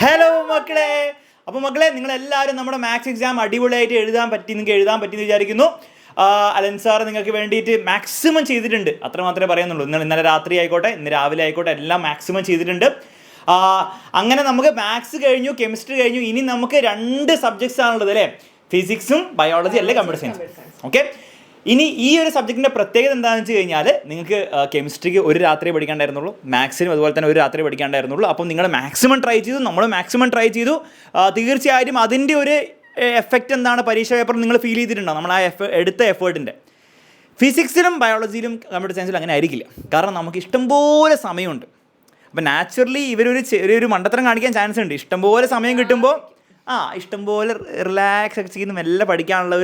Hello മക്കളെ. അപ്പോൾ മക്കളെ, നിങ്ങളെല്ലാവരും നമ്മുടെ മാത്സ് എക്സാം അടിപൊളിയായിട്ട് നിങ്ങൾക്ക് എഴുതാൻ പറ്റിയെന്ന് വിചാരിക്കുന്നു. അലൻ സാർ നിങ്ങൾക്ക് വേണ്ടിയിട്ട് മാക്സിമം ചെയ്തിട്ടുണ്ട്, അത്ര മാത്രമേ പറയുന്നുള്ളൂ. ഇന്നലെ രാത്രി ആയിക്കോട്ടെ, ഇന്ന് രാവിലെ ആയിക്കോട്ടെ, എല്ലാം മാക്സിമം ചെയ്തിട്ടുണ്ട്. അങ്ങനെ നമുക്ക് മാത്സ് കഴിഞ്ഞു, കെമിസ്ട്രി കഴിഞ്ഞു. ഇനി നമുക്ക് 2 സബ്ജക്ട്സ് ആണുള്ളത് അല്ലേ, ഫിസിക്സും ബയോളജി അല്ലേ, കമ്പ്യൂട്ടർ സയൻസ്. ഓക്കെ, ഇനി ഈ ഒരു സബ്ജക്റ്റിൻ്റെ പ്രത്യേകത എന്താണെന്ന് വെച്ച് കഴിഞ്ഞാൽ, നിങ്ങൾക്ക് കെമിസ്ട്രിക്ക് ഒരു രാത്രി പഠിക്കാണ്ടായിരുന്നുള്ളൂ, മാത്സിനും അതുപോലെ തന്നെ ഒരു രാത്രി പഠിക്കാണ്ടായിരുന്നുള്ളൂ. അപ്പം നിങ്ങൾ മാക്സിമം ട്രൈ ചെയ്തു, നമ്മൾ മാക്സിമം ട്രൈ ചെയ്തു. തീർച്ചയായും അതിൻ്റെ ഒരു എഫക്റ്റ് എന്താണ് പരീക്ഷ പേപ്പർ നിങ്ങൾ ഫീൽ ചെയ്തിട്ടുണ്ടോ, നമ്മൾ ആ എടുത്ത എഫേർട്ടിൻ്റെ. ഫിസിക്സിലും ബയോളജിയിലും കമ്പ്യൂട്ടർ സയൻസിലും അങ്ങനെ ആയിരിക്കില്ല, കാരണം നമുക്ക് ഇഷ്ടംപോലെ സമയമുണ്ട്. അപ്പം നാച്ചുറലി ഇവരൊരു മണ്ടത്തരം കാണിക്കാൻ ചാൻസ് ഉണ്ട്. ഇഷ്ടംപോലെ സമയം കിട്ടുമ്പോൾ ഇഷ്ടംപോലെ റിലാക്സ് ഒക്കെ ചെയ്യുന്ന മെല്ലെ പഠിക്കാനുള്ള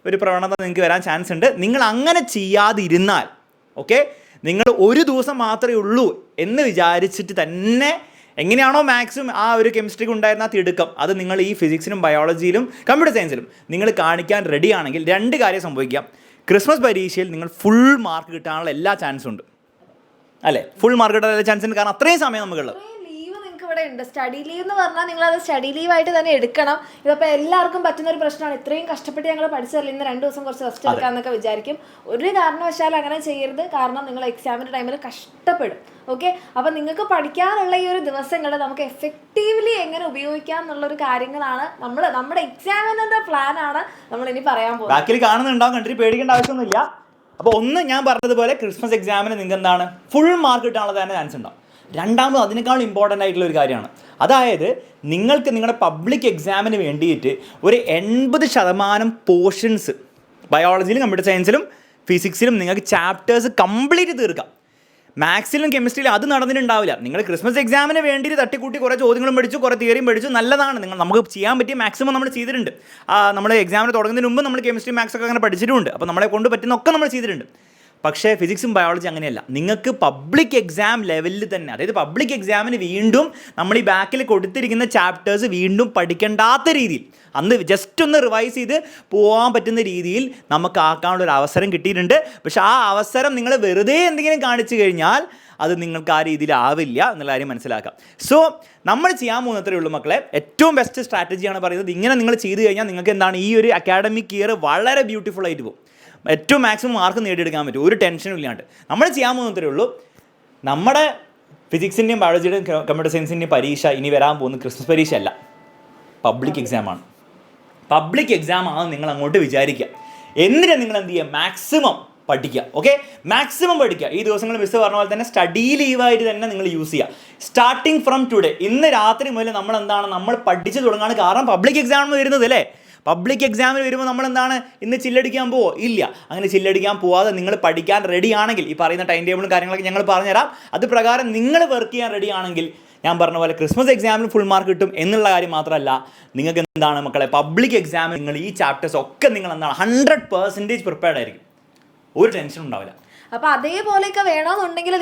ഒരു പ്രവണത നിങ്ങൾക്ക് വരാൻ ചാൻസ് ഉണ്ട്. നിങ്ങൾ അങ്ങനെ ചെയ്യാതിരുന്നാൽ, ഓക്കെ, നിങ്ങൾ ഒരു ദിവസം മാത്രമേ ഉള്ളൂ എന്ന് വിചാരിച്ചിട്ട് തന്നെ എങ്ങനെയാണോ മാത്സും ആ ഒരു കെമിസ്ട്രിക്ക് ഉണ്ടായിരുന്ന തിടുക്കം, അത് നിങ്ങൾ ഈ ഫിസിക്സിലും ബയോളജിയിലും കമ്പ്യൂട്ടർ സയൻസിലും നിങ്ങൾ കാണിക്കാൻ റെഡി ആണെങ്കിൽ 2 കാര്യം സംഭവിക്കാം. ക്രിസ്മസ് പരീക്ഷയിൽ നിങ്ങൾ ഫുൾ മാർക്ക് കിട്ടാനുള്ള എല്ലാ ചാൻസും ഉണ്ട് അല്ലേ, ഫുൾ മാർക്ക് കിട്ടാനുള്ള ചാൻസ് ഉണ്ട്, കാരണം അത്രയും സമയം നമുക്കുള്ളത്. ഇവിടെ ഉണ്ട് സ്റ്റഡി ലീവ് എന്ന് പറഞ്ഞാൽ നിങ്ങൾ അത് സ്റ്റഡി ലീവായിട്ട് തന്നെ എടുക്കണം. ഇതിപ്പോൾ എല്ലാവർക്കും പറ്റുന്ന ഒരു പ്രശ്നമാണ്. ഇത്രയും കഷ്ടപ്പെട്ട് ഞങ്ങൾ പഠിച്ചതല്ല, ഇന്ന് 2 ദിവസം കുറച്ച് റെസ്റ്റ് എടുക്കാമെന്നൊക്കെ വിചാരിക്കും. ഒരു കാരണവശാലും അങ്ങനെ ചെയ്യരുത്, കാരണം നിങ്ങൾ എക്സാമിൻ്റെ ടൈമിൽ കഷ്ടപ്പെടും. ഓക്കെ, അപ്പം നിങ്ങൾക്ക് പഠിക്കാനുള്ള ഈ ഒരു ദിവസങ്ങൾ നമുക്ക് എഫക്റ്റീവ്ലി എങ്ങനെ ഉപയോഗിക്കാം എന്നുള്ളൊരു കാര്യങ്ങളാണ് നമ്മുടെ എക്സാമിൻ്റെ പ്ലാനാണ് നമ്മൾ ഇനി പറയാൻ പോകുന്നത്. ബാക്കിൽ കാണുന്നുണ്ടാവും, കണ്ടിട്ട് പേടിക്കേണ്ട ആവശ്യമൊന്നുമില്ല. അപ്പോൾ ഒന്ന് ഞാൻ പറഞ്ഞതുപോലെ ക്രിസ്മസ് എക്സാമിന് നിങ്ങൾക്ക് എന്താണ് ഫുൾ മാർക്ക് കിട്ടാനുള്ള തന്നെ ചാൻസ് ഉണ്ടാവും. രണ്ടാമത് അതിനേക്കാൾ ഇമ്പോർട്ടൻ്റ് ആയിട്ടുള്ള ഒരു കാര്യമാണ്, അതായത് നിങ്ങൾക്ക് നിങ്ങളുടെ പബ്ലിക് എക്സാമിന് വേണ്ടിയിട്ട് ഒരു 80% പോർഷൻസ് ബയോളജിയിലും കമ്പ്യൂട്ടർ സയൻസിലും ഫിസിക്സിലും നിങ്ങൾക്ക് ചാപ്റ്റേഴ്സ് കംപ്ലീറ്റ് തീർക്കാം. മാത്സിലും കെമിസ്ട്രിയിലും അത് നടന്നിട്ടുണ്ടാവില്ല. നിങ്ങൾ ക്രിസ്മസ് എക്സാമിന് വേണ്ടിയിട്ട് തട്ടിക്കൂട്ടി കുറേ ചോദ്യങ്ങളും പഠിച്ചു, കുറേ തിയറിയും പഠിച്ചു, നല്ലതാണ്. നമുക്ക് ചെയ്യാൻ പറ്റിയ മാക്സിമം നമ്മൾ ചെയ്തിട്ടുണ്ട്. നമ്മൾ എക്സാമിന് തുടങ്ങുന്നതിന് മുമ്പ് നമ്മൾ കെമിസ്ട്രി മാത്സ് ഒക്കെ അങ്ങനെ പഠിച്ചിട്ടുണ്ട്. അപ്പോൾ നമ്മളെ കൊണ്ട് പറ്റുന്നൊക്കെ നമ്മൾ ചെയ്തിട്ടുണ്ട്. പക്ഷേ ഫിസിക്സും ബയോളജി അങ്ങനെയല്ല. നിങ്ങൾക്ക് പബ്ലിക് എക്സാം ലെവലിൽ തന്നെ, അതായത് പബ്ലിക് എക്സാമിന് വീണ്ടും നമ്മൾ ഈ ബാക്കിൽ കൊടുത്തിരിക്കുന്ന ചാപ്റ്റേഴ്സ് വീണ്ടും പഠിക്കേണ്ടാത്ത രീതിയിൽ, അന്ന് ജസ്റ്റ് ഒന്ന് റിവൈസ് ചെയ്ത് പോകാൻ പറ്റുന്ന രീതിയിൽ നമുക്ക് ആക്കാനുള്ള ഒരു അവസരം കിട്ടിയിട്ടുണ്ട്. പക്ഷേ ആ അവസരം നിങ്ങൾ വെറുതെ എന്തെങ്കിലും കാണിച്ചു കഴിഞ്ഞാൽ അത് നിങ്ങൾക്ക് ആ രീതിയിൽ ആവില്ല എന്നുള്ള കാര്യം മനസ്സിലാക്കാം. സോ നമ്മൾ ചെയ്യാൻ പോകുന്നത്രേ ഉള്ളൂ മക്കളെ. ഏറ്റവും ബെസ്റ്റ് സ്ട്രാറ്റജിയാണ് പറയുന്നത്. ഇങ്ങനെ നിങ്ങൾ ചെയ്തു കഴിഞ്ഞാൽ നിങ്ങൾക്ക് എന്താണ് ഈ ഒരു അക്കാഡമിക് ഇയർ വളരെ ബ്യൂട്ടിഫുൾ ആയിട്ട് പോകും. ഏറ്റവും മാക്സിമം മാർക്ക് നേടിയെടുക്കാൻ പറ്റും, ഒരു ടെൻഷനും ഇല്ലാണ്ട്. നമ്മൾ ചെയ്യാൻ പോകുന്നത്രേ ഉള്ളൂ. നമ്മുടെ ഫിസിക്സിൻ്റെയും ബയോളജിയുടെയും കമ്പ്യൂട്ടർ സയൻസിൻ്റെയും പരീക്ഷ ഇനി വരാൻ പോകുന്ന ക്രിസ്മസ് പരീക്ഷ അല്ല, പബ്ലിക് എക്സാമാണ്. പബ്ലിക് എക്സാം ആണെന്ന് നിങ്ങൾ അങ്ങോട്ട് വിചാരിക്കുക. എന്നിട്ട് നിങ്ങൾ എന്ത് ചെയ്യുക, മാക്സിമം പഠിക്കുക. ഓക്കെ, മാക്സിമം പഠിക്കുക. ഈ ദിവസങ്ങൾ മിസ് പറഞ്ഞ പോലെ തന്നെ സ്റ്റഡി ലീവായിട്ട് തന്നെ നിങ്ങൾ യൂസ് ചെയ്യുക. സ്റ്റാർട്ടിങ് ഫ്രം ടുഡേ, ഇന്ന് രാത്രി മുതൽ നമ്മൾ പഠിച്ചു തുടങ്ങാണ്. കാരണം പബ്ലിക് എക്സാം വരുന്നത് അല്ലേ. പബ്ലിക് എക്സാമിന് വരുമ്പോൾ നമ്മളെന്താണ് ഇന്ന് ചില്ലടിക്കാൻ പോവോ? ഇല്ല. അങ്ങനെ ചില്ലടിക്കാൻ പോവാതെ നിങ്ങൾ പഠിക്കാൻ റെഡി ആണെങ്കിൽ, ഈ പറയുന്ന ടൈം ടേബിളും കാര്യങ്ങളൊക്കെ ഞങ്ങൾ പറഞ്ഞുതരാം, അത് പ്രകാരം നിങ്ങൾ വർക്ക് ചെയ്യാൻ റെഡി ആണെങ്കിൽ ഞാൻ പറഞ്ഞ പോലെ ക്രിസ്മസ് എക്സാമിന് ഫുൾ മാർക്ക് കിട്ടും എന്നുള്ള കാര്യം മാത്രമല്ല, നിങ്ങൾക്ക് എന്താണ് മക്കളെ പബ്ലിക് എക്സാമിന് നിങ്ങൾ ഈ ചാപ്റ്റേഴ്സ് ഒക്കെ നിങ്ങൾ എന്താണ് 100% പ്രിപ്പയർഡ് ആയിരിക്കും, ഒരു ടെൻഷൻ ഉണ്ടാവില്ല. അപ്പോൾ അതേപോലെയൊക്കെ വേണമെന്നുണ്ടെങ്കിൽ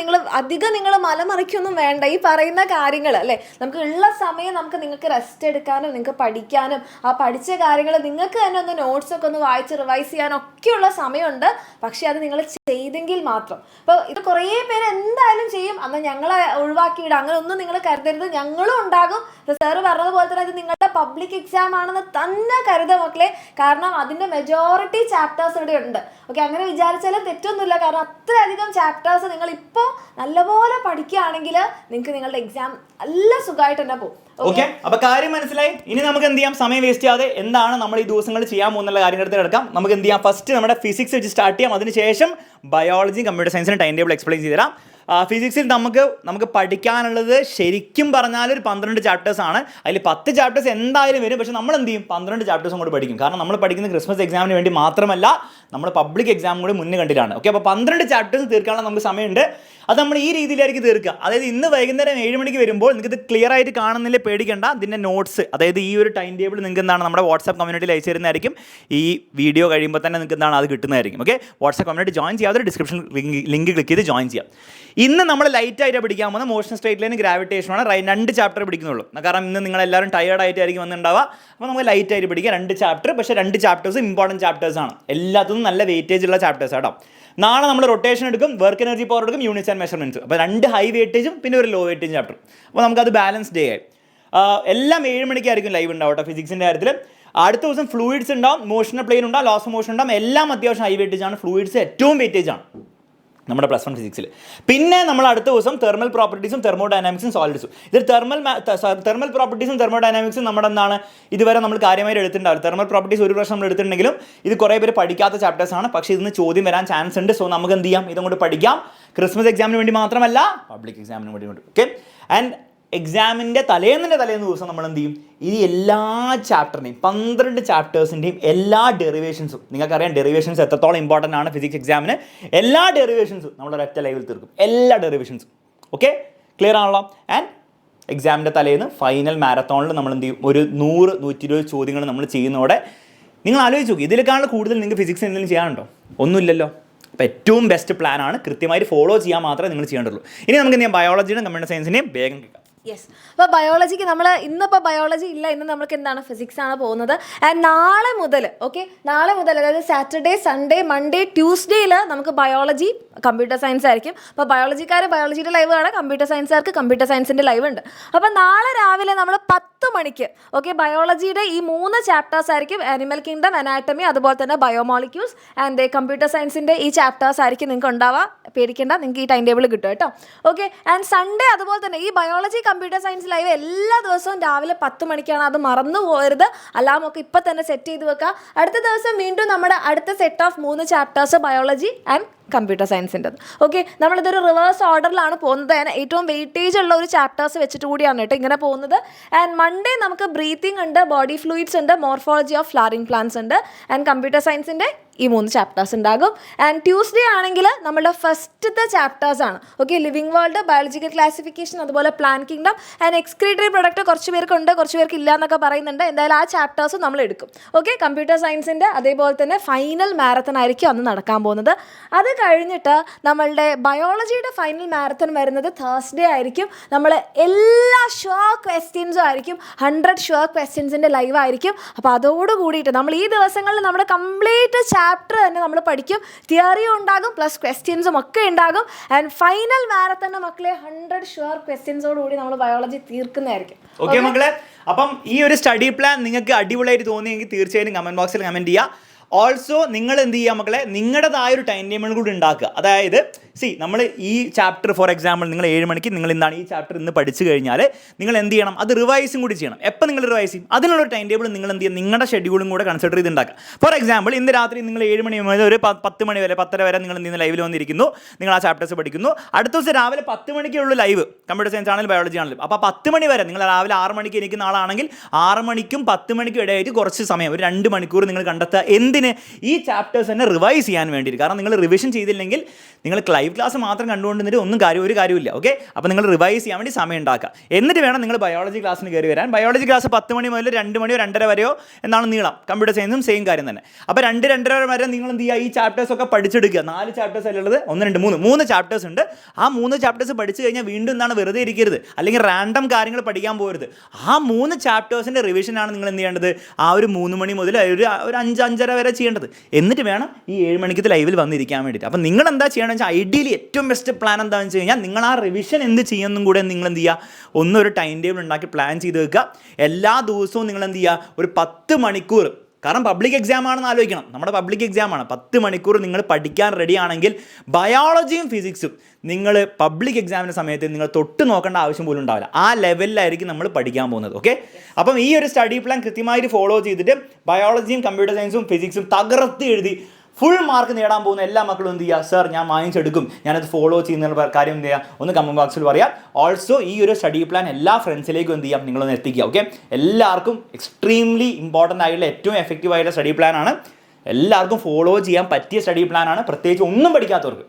നിങ്ങൾ മലമറിക്കൊന്നും വേണ്ട. ഈ പറയുന്ന കാര്യങ്ങൾ അല്ലേ, നമുക്ക് ഉള്ള സമയം നിങ്ങൾക്ക് റെസ്റ്റ് എടുക്കാനും നിങ്ങൾക്ക് പഠിക്കാനും ആ പഠിച്ച കാര്യങ്ങൾ നിങ്ങൾക്ക് തന്നെ ഒന്ന് നോട്ട്സൊക്കെ ഒന്ന് വായിച്ച് റിവൈസ് ചെയ്യാനൊക്കെയുള്ള സമയമുണ്ട്. പക്ഷേ അത് നിങ്ങൾ ചെയ്തെങ്കിൽ മാത്രം. അപ്പോൾ ഇത് കുറേ പേര് എന്തായാലും ചെയ്യും, അന്ന് ഞങ്ങളെ ഒഴിവാക്കിയിടും, അങ്ങനെ ഒന്നും നിങ്ങൾ കരുതരുത്. ഞങ്ങളും ഉണ്ടാകും. സാറ് പറഞ്ഞതുപോലെ തന്നെ ഇത് നിങ്ങളുടെ പബ്ലിക് എക്സാം ആണെന്ന് തന്നെ കരുതുക മക്കളെ. കാരണം അതിൻ്റെ മെജോറിറ്റി ചാപ്റ്റേഴ്സ് ഇവിടെ ഉണ്ട്. ഓക്കെ, അങ്ങനെ വിചാരിച്ചാലും തെറ്റൊന്നുമില്ല. കാരണം അത്രയധികം ചാപ്റ്റേഴ്സ് നിങ്ങളിപ്പോൾ നല്ലപോലെ പഠിക്കുകയാണെങ്കിൽ നിങ്ങൾക്ക് നിങ്ങളുടെ എക്സാം നല്ല സുഖമായിട്ട് തന്നെ പോകും. ഓക്കെ, അപ്പൊ കാര്യം മനസ്സിലായി. ഇനി നമുക്ക് എന്ത് ചെയ്യാം, സമയം വേസ്റ്റ് ചെയ്യാതെ എന്താണ് നമ്മൾ ഈ ദിവസങ്ങൾ ചെയ്യാൻ പോകുന്നുള്ള കാര്യങ്ങളെടുത്ത് കിടക്കാം. നമുക്ക് എന്ത് ചെയ്യാം, ഫസ്റ്റ് നമ്മുടെ ഫിസിക്സ് വെച്ച് സ്റ്റാർട്ട് ചെയ്യാം. അതിനുശേഷം ബയോളജിയും കമ്പ്യൂട്ടർ സയൻസിനും ടൈം ടേബിൾ എക്സ്പ്ലെയിൻ ചെയ്ത് തരാം. ഫിസിക്സിൽ നമുക്ക് പഠിക്കാനുള്ളത് ശരിക്കും പറഞ്ഞാൽ ഒരു 12 ചാപ്റ്റേഴ്സ് ആണ്. അതിൽ 10 ചാപ്റ്റേഴ്സ് എന്തായാലും വരും. പക്ഷേ നമ്മൾ എന്ത് ചെയ്യും, 12 ചാപ്റ്റേഴ്സും കൂടി പഠിക്കും. കാരണം നമ്മൾ പഠിക്കുന്ന ക്രിസ്മസ് എക്സാമിന് വേണ്ടി മാത്രമല്ല, നമ്മൾ പബ്ലിക് എക്സാം കൂടി മുന്നേ കണ്ടിട്ടാണ്. ഓക്കെ, അപ്പോൾ 12 ചാപ്റ്റേഴ്സ് തീർക്കാനുള്ള നമുക്ക് സമയമുണ്ട്. അത് നമ്മൾ ഈ രീതിയിലായിരിക്കും തീർക്കുക. അതായത് ഇന്ന് വൈകുന്നേരം 7 മണിക്ക് വരുമ്പോൾ നിങ്ങൾക്ക് ഇത് ക്ലിയർ ആയിട്ട് കാണുന്നില്ല, പേടിക്കേണ്ട. ഇതിൻ്റെ നോട്ട്സ്, അതായത് ഈ ഒരു ടൈം ടേബിൾ നിങ്ങൾക്ക് എന്താണ് നമ്മുടെ വാട്സാപ്പ് കമ്മ്യൂണിറ്റിയിൽ അയച്ചു തരുന്നതായിരിക്കും. ഈ വീഡിയോ കഴിയുമ്പോൾ തന്നെ നിങ്ങൾക്ക് എന്താണ് അത് കിട്ടുന്നതായിരിക്കും. ഓക്കെ, വാട്സാപ്പ് കമ്മ്യൂണിറ്റി ജോയിൻ ചെയ്യാതെ ഡിസ്ക്രിപ്ഷൻ ലിങ്ക് ക്ലിക്ക് ചെയ്ത് ജോയിൻ ചെയ്യാം. ഇന്ന് നമ്മൾ ലൈറ്റായിട്ട് പഠിക്കാൻ പോകുന്ന മോഷൻ സ്ട്രേറ്റ് ലൈൻ ഗ്രാവിറ്റേഷനാണ്. 2 ചാപ്റ്റർ പഠിക്കുന്നുള്ളൂ. കാരണം ഇന്ന് നിങ്ങളെല്ലാവരും ടയേർഡ് ആയിട്ടായിരിക്കും വന്നിട്ടുണ്ടാവുക. അപ്പോൾ നമുക്ക് ലൈറ്റായിട്ട് പഠിക്കാം 2 ചാപ്റ്റർ. പക്ഷേ 2 ചാപ്റ്റേഴ്സ് ഇമ്പോർട്ടൻറ്റ് ചാപ്റ്റേഴ്സാണ്. എല്ലാത്തും നല്ല വെയിറ്റേജ് ഉള്ള ചാപ്റ്റേഴ്സ് ആട്ടോ. നാളെ നമ്മൾ റൊട്ടേഷൻ എടുക്കും, വർക്ക് എനർജി പവർ എടുക്കും, യൂണിറ്റ്സ് ആൻഡ് മെഷർമെൻറ്റ്സ്. അപ്പോൾ 2 ഹൈ വെയിറ്റേജും പിന്നെ ഒരു ലോ വെയിറ്റേജ് ചാപ്റ്റർ. അപ്പോൾ നമുക്കത് ബാലൻസ് ഡേ ആയി. എല്ലാം 7 മണിക്കായിരിക്കും ലൈവ് ഉണ്ടാവും കേട്ടോ ഫിസിക്സിൻ്റെ കാര്യത്തിൽ. അടുത്ത ദിവസം ഫ്ലൂയിഡ്സ് ഉണ്ടാവും, മോഷണൽ പ്ലെയിൻ ഉണ്ടാവും, ലോസ് ഓഫ് മോഷൻ ഉണ്ടാവും, എല്ലാം അത്യാവശ്യം ഹൈ വെയിറ്റേജ് ആണ്. ഫ്ലൂയിഡ്സ് ഏറ്റവും വെയിറ്റേജ് ആണ് നമ്മുടെ +1 ഫിസിക്സിൽ. പിന്നെ നമ്മൾ അടുത്ത ദിവസം തെർമൽ പ്രോപ്പർട്ടീസും തെർമോഡൈനാമിക്സും സോളിഡ്സും. ഇതിൽ തെർമൽ പ്രോപ്പർട്ടീസും തെർമോഡൈനാമിക്സും നമ്മുടെ എന്താണ് ഇതുവരെ നമ്മൾ കാര്യമായിട്ട് എടുത്തിട്ടുണ്ടാവില്ല. തെർമൽ പ്രോപ്പർട്ടീസ് ഒരു പ്രാവശ്യം നമ്മൾ എടുത്തിട്ടുണ്ടെങ്കിലും ഇത് കുറേ പേര് പഠിക്കാത്ത ചാപ്റ്റേഴ്സ് ആണ്. പക്ഷേ ഇതിന് ചോദ്യം വരാൻ ചാൻസ് ഉണ്ട്. സോ നമുക്ക് എന്ത് ചെയ്യാം, ഇതങ്ങോട്ട് പഠിക്കാം. ക്രിസ്മസ് എക്സാമിന് വേണ്ടി മാത്രമല്ല, പബ്ലിക് എക്സാമിന് വേണ്ടി. ഓക്കെ, ആൻഡ് എക്സാമിൻ്റെ തലേന്ന് ദിവസം നമ്മൾ എന്ത് ചെയ്യും, ഈ എല്ലാ ചാപ്റ്ററിനെയും 12 ചാപ്റ്റേഴ്സിൻ്റെയും എല്ലാ ഡെറിവേഷൻസും, നിങ്ങൾക്കറിയാം ഡെറിവേഷൻസ് എത്രത്തോളം ഇമ്പോർട്ടൻ്റ് ആണ് ഫിസിക്സ് എക്സാമിന്. എല്ലാ ഡെറിവേഷൻസും നമ്മൾ ഒരൊറ്റ ലൈവിൽ തീർക്കും, എല്ലാ ഡെറിവേഷൻസും. ഓക്കെ, ക്ലിയർ ആണല്ലോ. ആൻഡ് എക്സാമിൻ്റെ തലേന്ന് ഫൈനൽ മാരത്തോണിൽ നമ്മൾ എന്ത് ചെയ്യും, ഒരു 100-120 ചോദ്യങ്ങൾ നമ്മൾ ചെയ്യുന്നതോടെ നിങ്ങൾ ആലോചിച്ച് നോക്കി, ഇതിലേക്കാളും കൂടുതൽ നിങ്ങൾക്ക് ഫിസിക്സ് എന്തെങ്കിലും ചെയ്യാനുണ്ടോ? ഒന്നുമില്ലല്ലോ. അപ്പോൾ ഏറ്റവും ബെസ്റ്റ് പ്ലാനാണ്, കൃത്യമായിട്ട് ഫോളോ ചെയ്യാൻ മാത്രമേ നിങ്ങൾ ചെയ്യേണ്ടുള്ളൂ. ഇനി നമുക്ക് എന്ത് ചെയ്യാം, ബയോളജിയുടെയും കമ്പ്യൂട്ടർ സയൻസിൻ്റെയും വേഗം കേൾക്കാം. യെസ്, അപ്പോൾ ബയോളജിക്ക് നമ്മൾ ഇന്നിപ്പോൾ ബയോളജി ഇല്ല, ഇന്ന് നമുക്ക് എന്താണ് ഫിസിക്സ് ആണ് പോകുന്നത്. ആൻഡ് നാളെ മുതൽ അതായത് സാറ്റർഡേ, സൺഡേ, മൺഡേ, ട്യൂസ്ഡേയിൽ നമുക്ക് ബയോളജി, കമ്പ്യൂട്ടർ സയൻസ് ആയിരിക്കും. അപ്പോൾ ബയോളജിയുടെ ലൈവ് ആണ്, കമ്പ്യൂട്ടർ സയൻസുകാർക്ക് കമ്പ്യൂട്ടർ സയൻസിൻ്റെ ലൈവ് ഉണ്ട്. അപ്പോൾ നാളെ രാവിലെ നമ്മൾ 10 മണിക്ക് ബയോളജിയുടെ ഈ 3 ചാപ്റ്റേഴ്സ് ആയിരിക്കും, ആനിമൽ കിങ്ഡം, അനാറ്റമി, അതുപോലെ തന്നെ ബയോമോളിക്യൂൾസ് ആൻഡ് കമ്പ്യൂട്ടർ സയൻസിൻ്റെ ഈ ചാപ്റ്റേഴ്സ് ആയിരിക്കും നിങ്ങൾക്ക് ഉണ്ടാവുക. പേടിക്കേണ്ട, നിങ്ങൾക്ക് ഈ ടൈം ടേബിൾ കിട്ടും കേട്ടോ. ഓക്കെ, ആൻഡ് സൺഡേ അതുപോലെ തന്നെ ഈ ബയോളജി, കമ്പ്യൂട്ടർ സയൻസ് ലൈവ് എല്ലാ ദിവസവും രാവിലെ 10 മണിക്കാണ്. അത് മറന്നു പോകരുത്. അലാമൊക്കെ ഇപ്പം തന്നെ സെറ്റ് ചെയ്ത് വെക്കുക. അടുത്ത ദിവസം വീണ്ടും നമ്മുടെ അടുത്ത set of 3 chapters biology and computer സയൻസിൻ്റെ. ഓക്കെ, നമ്മളിതൊരു റിവേഴ്സ് ഓർഡറിലാണ് പോകുന്നത്. ഏറ്റവും വെയിറ്റേജ് ഉള്ള ഒരു ചാപ്റ്റേഴ്സ് വെച്ചിട്ട് കൂടിയാണ് കേട്ടോ ഇങ്ങനെ പോകുന്നത്. ആൻഡ് മൺഡേ നമുക്ക് ബ്രീത്തിങ് ഉണ്ട്, ബോഡി ഫ്ലൂയിഡ്സ് ഉണ്ട്, മോർഫോളജി ഓഫ് ഫ്ലവറിംഗ് പ്ലാന്റ്സ് ഉണ്ട്, ആൻഡ് കമ്പ്യൂട്ടർ സയൻസിൻ്റെ ഈ 3 ചാപ്റ്റേഴ്സ് ഉണ്ടാകും. ആൻഡ് ട്യൂസ്ഡേ ആണെങ്കിൽ നമ്മുടെ ഫസ്റ്റത്തെ ചാപ്റ്റേഴ്സ് ആണ്. Okay, living world, biological classification, അതുപോലെ plant kingdom and excretory product കുറച്ച് പേർക്കുണ്ട്, കുറച്ച് പേർക്ക് ഇല്ല എന്നൊക്കെ പറയുന്നുണ്ട്. എന്തായാലും ആ ചാപ്റ്റേഴ്സ് നമ്മൾ എടുക്കും. ഓക്കെ, കമ്പ്യൂട്ടർ സയൻസിൻ്റെ അതേപോലെ തന്നെ ഫൈനൽ മാരത്തൺ ആയിരിക്കും അന്ന് നടക്കാൻ പോകുന്നത്. അത് കഴിഞ്ഞിട്ട് നമ്മളുടെ ബയോളജിയുടെ ഫൈനൽ മാരത്തൺ വരുന്നത് തേഴ്സ്ഡേ ആയിരിക്കും. നമ്മൾ എല്ലാ ഷുവർ ക്വസ്റ്റ്യൻസും ആയിരിക്കും, 100 ഷുവർ ക്വസ്റ്റ്യൻസിൻ്റെ ലൈവ് ആയിരിക്കും. അപ്പോൾ അതോട് കൂടിയിട്ട് നമ്മൾ ഈ ദിവസങ്ങളിൽ നമ്മുടെ കംപ്ലീറ്റ് ചാപ്റ്റർ തന്നെ നമ്മൾ പഠിക്കും. തിയറിയും ഉണ്ടാകും, പ്ലസ് ക്വസ്റ്റ്യൻസും ഒക്കെ ഉണ്ടാകും. ആൻഡ് ഫൈനൽ മാരത്തണിൻ്റെ മക്കളെ 100 ഷുവർ ക്വസ്റ്റ്യൻസോടുകൂടി നമ്മൾ ബയോളജി തീർക്കുന്നതായിരിക്കും. ഓക്കെ മക്കളെ, അപ്പം ഈ ഒരു സ്റ്റഡി പ്ലാൻ നിങ്ങൾക്ക് അടിപൊളിയായിട്ട് തോന്നിയെങ്കിൽ തീർച്ചയായും കമൻറ്റ് ബോക്സിൽ കമൻറ്റ് ചെയ്യുക. ഓൾസോ നിങ്ങൾ എന്ത് ചെയ്യുക മക്കളെ, നിങ്ങളുടേതായ ഒരു ടൈം ടേബിൾ കൂടി ഉണ്ടാക്കുക. അതായത് നമ്മൾ ഈ ചാപ്റ്റർ ഫോർ എക്സാമ്പിൾ നിങ്ങൾ 7 മണിക്ക് നിങ്ങൾ എന്താണ് ഈ ചാപ്റ്റർ ഇന്ന് പഠിച്ചു കഴിഞ്ഞാൽ നിങ്ങൾ എന്ത് ചെയ്യണം, അത് റിവൈസും കൂടി ചെയ്യണം. എപ്പോൾ നിങ്ങൾ റിവൈസ് ചെയ്യും അതിനുള്ളൊരു ടൈം ടേബിൾ നിങ്ങൾ എന്ത് ചെയ്യും, നിങ്ങളുടെ ഷെഡ്യൂളും കൂടെ കൺസിഡർ ചെയ്ത് ഉണ്ടാക്കുക. ഫോർ എക്സാമ്പിൾ ഇന്ന് രാത്രി നിങ്ങൾ 7 മണി മുതൽ ഒരു 10 മണി വരെ 10:30 വരെ നിങ്ങൾ എന്ത് ചെയ്യുന്ന ലൈവിൽ വന്നിരിക്കുന്നു, നിങ്ങൾ ആ ചാപ്റ്റേഴ്സ് പഠിക്കുന്നു. അടുത്ത ദിവസം രാവിലെ 10 മണിക്കുള്ള ലൈവ്, കമ്പ്യൂട്ടർ സയൻസ് ആണെങ്കിലും ബയോളജി ആണെങ്കിലും. അപ്പോൾ 10 മണി വരെ നിങ്ങൾ രാവിലെ 6 മണിക്ക് ഇരിക്കുന്ന ആളാണെങ്കിൽ 6 മണിക്കും 10 മണിക്കും ഇടയായിട്ട് കുറച്ച് സമയം, ഒരു 2 മണിക്കൂർ നിങ്ങൾ കണ്ടെത്തുക. എന്തിന്, ഈ ചാപ്റ്റേഴ്സ് തന്നെ റിവൈസ് ചെയ്യാൻ വേണ്ടിയിട്ട്. കാരണം നിങ്ങൾ റിവിഷൻ ചെയ്തില്ലെങ്കിൽ നിങ്ങൾ ലൈവ് ക്ലാസ് മാത്രം കണ്ടുകൊണ്ടിരുന്നിട്ട് ഒരു കാര്യമില്ല. ഓക്കെ, അപ്പോൾ നിങ്ങൾ റിവൈസ് ചെയ്യാൻ വേണ്ടി സമയം ഉണ്ടാക്കുക. എന്നിട്ട് വേണം നിങ്ങൾ ബയോളജി ക്ലാസ്സിന് കയറി വരാൻ. ബയോളജി ക്ലാസ് 10 മണി മുതൽ 2 മണിയോ 2:30 വരെയോ എന്നാണ് നീളം. കമ്പ്യൂട്ടർ സയൻസും സെയിം കാര്യം തന്നെ. അപ്പോൾ 2-2:30 വരെ നിങ്ങൾ എന്ത് ചെയ്യുക, ഈ ചാപ്റ്റേഴ്സ് ഒക്കെ പഠിച്ചെടുക്കുക. 4 ചാപ്റ്റേഴ്സ് അല്ലുള്ളത്, 1, 2, 3 ചാപ്റ്റേഴ്സ് ഉണ്ട്. ആ 3 ചാപ്റ്റേഴ്സ് പഠിച്ചു കഴിഞ്ഞാൽ വീണ്ടും എന്താണ് വെറുതെ ഇരിക്കരുത്, അല്ലെങ്കിൽ റാൻഡം കാര്യങ്ങൾ പഠിക്കാൻ പോകരുത്. ആ 3 ചാപ്റ്റേഴ്സിൻ്റെ റിവിഷനാണ് നിങ്ങൾ എന്ത് ചെയ്യേണ്ടത്, ആ ഒരു 3 മണി മുതൽ ഒരു 5-5:30 വരെ ചെയ്യേണ്ടത്. എന്നിട്ട് വേണം ഈ 7 മണിക്കത്തെ ലൈവിൽ വന്നിരിക്കാൻ വേണ്ടിയിട്ട്. അപ്പോൾ നിങ്ങൾ എന്താ ചെയ്യണമെന്ന് വെച്ചാൽ, ഐഡിയലി ഏറ്റവും ബെസ്റ്റ് പ്ലാൻ എന്താണെന്ന് വെച്ച് കഴിഞ്ഞാൽ, നിങ്ങൾ ആ റിവിഷൻ എന്ത് ചെയ്യുന്നതും കൂടെ നിങ്ങൾ എന്ത് ചെയ്യുക, ഒന്നൊരു ടൈം ടേബിൾ ഉണ്ടാക്കി പ്ലാൻ ചെയ്ത് വെക്കുക. എല്ലാ ദിവസവും നിങ്ങൾ എന്ത് ചെയ്യുക, ഒരു 10 മണിക്കൂർ, കാരണം പബ്ലിക് എക്സാം ആണെന്ന് ആലോചിക്കണം, നമ്മുടെ പബ്ലിക് എക്സാമാണ്. 10 മണിക്കൂർ നിങ്ങൾ പഠിക്കാൻ റെഡി ആണെങ്കിൽ ബയോളജിയും ഫിസിക്സും നിങ്ങൾ പബ്ലിക് എക്സാമിൻ്റെ സമയത്ത് നിങ്ങൾ തൊട്ട് നോക്കേണ്ട ആവശ്യം പോലും ഉണ്ടാവില്ല. ആ ലെവലിലായിരിക്കും നമ്മൾ പഠിക്കാൻ പോകുന്നത്. ഓക്കെ, അപ്പം ഈ ഒരു സ്റ്റഡി പ്ലാൻ കൃത്യമായിട്ട് ഫോളോ ചെയ്തിട്ട് ബയോളജിയും കമ്പ്യൂട്ടർ സയൻസും ഫിസിക്സും തകർത്ത് എഴുതി ഫുൾ മാർക്ക് നേടാൻ പോകുന്ന എല്ലാ മക്കളും എന്ത് ചെയ്യുക, സർ ഞാൻ വാങ്ങിച്ചെടുക്കും, ഞാനത് ഫോളോ ചെയ്യുന്ന കാര്യം എന്ത് ചെയ്യുക, ഒന്ന് കമൻറ്റ് ബോക്സിൽ പറയാം. ഓൾസോ ഈ ഒരു സ്റ്റഡി പ്ലാൻ എല്ലാ ഫ്രണ്ട്സിലേക്കും എന്ത് ചെയ്യാം, നിങ്ങളൊന്ന് എത്തിക്കുക. ഓക്കെ, എല്ലാവർക്കും എക്സ്ട്രീംലി ഇമ്പോർട്ടൻ്റ് ആയിട്ടുള്ള ഏറ്റവും എഫക്റ്റീവ് ആയിട്ടുള്ള സ്റ്റഡി പ്ലാനാണ്. എല്ലാവർക്കും ഫോളോ ചെയ്യാൻ പറ്റിയ സ്റ്റഡി പ്ലാനാണ്. പ്രത്യേകിച്ച് ഒന്നും പഠിക്കാത്തവർക്ക്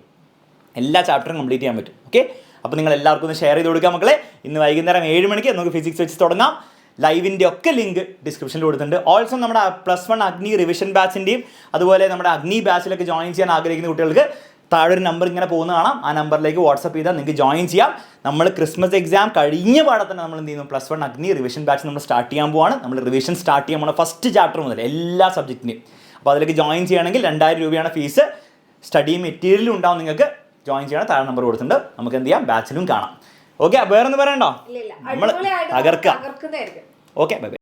എല്ലാ ചാപ്റ്ററും കംപ്ലീറ്റ് ചെയ്യാൻ പറ്റും. ഓക്കെ, അപ്പോൾ നിങ്ങൾ എല്ലാവർക്കും ഒന്ന് ഷെയർ ചെയ്ത് കൊടുക്കുക മക്കളെ. ഇന്ന് വൈകുന്നേരം 7 മണിക്ക് നമുക്ക് ഫിസിക്സ് വെച്ച് തുടങ്ങാം. ലൈവിൻ്റെ ഒക്കെ ലിങ്ക് ഡിസ്ക്രിപ്ഷനിൽ കൊടുത്തിട്ടുണ്ട്. ഓൾസോ നമ്മുടെ +1 അഗ്നി റിവിഷൻ ബാച്ചിൻ്റെയും അതുപോലെ നമ്മുടെ അഗ്നി ബാച്ചിലൊക്കെ ജോയിൻ ചെയ്യാൻ ആഗ്രഹിക്കുന്ന കുട്ടികൾക്ക് താഴെ ഒരു നമ്പർ ഇങ്ങനെ പോകുന്ന കാണാം. ആ നമ്പറിലേക്ക് വാട്സപ്പ് ചെയ്താൽ നിങ്ങൾക്ക് ജോയിൻ ചെയ്യാം. നമ്മൾ ക്രിസ്മസ് എക്സാം കഴിഞ്ഞ പാടെ തന്നെ നമ്മൾ എന്ത് ചെയ്യുന്നു, +1 അഗ്നി റിവിഷൻ ബാച്ച് നമ്മൾ സ്റ്റാർട്ട് ചെയ്യാൻ പോവാണ്. നമ്മൾ റിവിഷൻ സ്റ്റാർട്ട് ചെയ്യാൻ പോകണം ഫസ്റ്റ് ചാപ്റ്റർ മുതൽ എല്ലാ സബ്ജക്റ്റിൻ്റെയും. അപ്പോൾ അതിലേക്ക് ജോയിൻ ചെയ്യണമെങ്കിൽ 2000 രൂപയാണ് ഫീസ്. സ്റ്റഡി മെറ്റീരിയലും ഉണ്ടാവും, നിങ്ങൾക്ക് ജോയിൻ ചെയ്യണം. താഴെ നമ്പർ കൊടുത്തിട്ടുണ്ട്. നമുക്ക് എന്ത് ചെയ്യാം, ബാച്ചിലും കാണാം. ഓക്കെ, വേറെ ഒന്നും പറയണ്ടോ? ഇല്ല, നമ്മൾ അടിപൊളിയായിട്ട് തകർക്കുക. തകർക്കുന്നതായിരിക്കും. Okay, bye by.